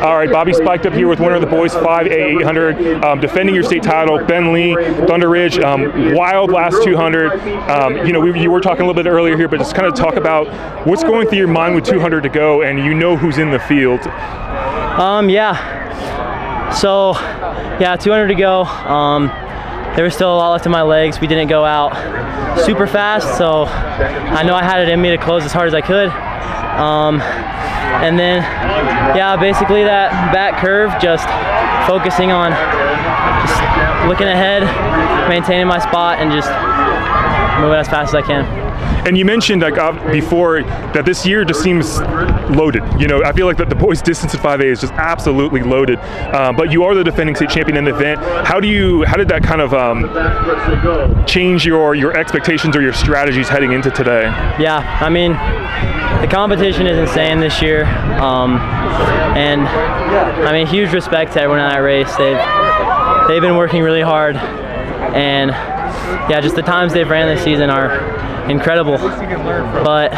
All right, Bobby Spiked up here with winner of the boys 5A 800, defending your state title, Ben Lee, Thunder Ridge, wild last 200. You were talking a little bit earlier here, but just kind of talk about what's going through your mind with 200 to go, and you know who's in the field. So, 200 to go. There was still a lot left in my legs. We didn't go out super fast, so I know I had it in me to close as hard as I could. And then, basically that back curve, just focusing on just looking ahead, maintaining my spot, and just moving as fast as I can. And you mentioned before that this year just seems loaded. I feel like that the boys' distance at 5A is just absolutely loaded. But you are the defending state champion in the event. How did that kind of change your expectations or your strategies heading into today? Yeah, I mean, the competition is insane this year, and I mean, huge respect to everyone in that race. They've been working really hard, and just the times they've ran this season are incredible. But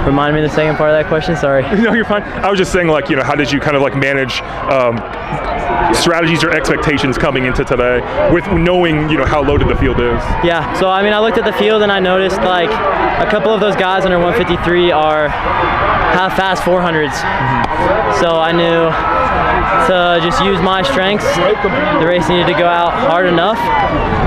remind me the second part of that question. Sorry. No, you're fine. I was just saying, how did you kind of manage strategies or expectations coming into today with knowing how loaded the field is? Yeah. So I mean, I looked at the field and I noticed a couple of those guys under 153 have fast 400s. So I knew to just use my strengths. The race needed to go out hard enough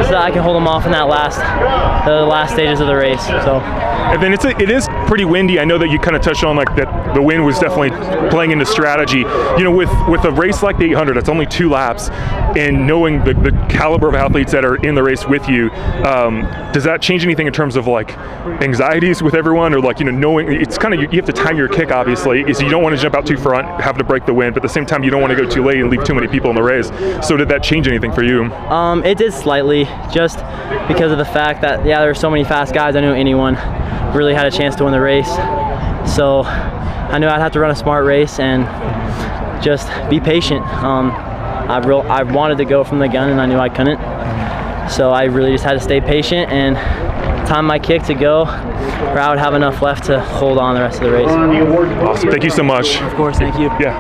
so that I can hold them off in the last stages of the race. So. And then it is pretty windy. I know that you kind of touched on that the wind was definitely playing into strategy. With a race like the 800, it's only 2 laps, and knowing the caliber of athletes that are in the race with you, does that change anything in terms of anxieties with everyone, or knowing it's kind of you have to time your kick, obviously, is you don't want to jump out too front, have to break the wind, but at the same time you don't want to go too late and leave too many people in the race. So did that change anything for you? It did slightly, just because of the fact that there were so many fast guys. I knew anyone really had a chance to win the race, so I knew I'd have to run a smart race and just be patient. I wanted to go from the gun and I knew I couldn't, so I really just had to stay patient and time my kick to go where I would have enough left to hold on the rest of the race. Awesome. Thank you so much. Of course, thank you. Yeah.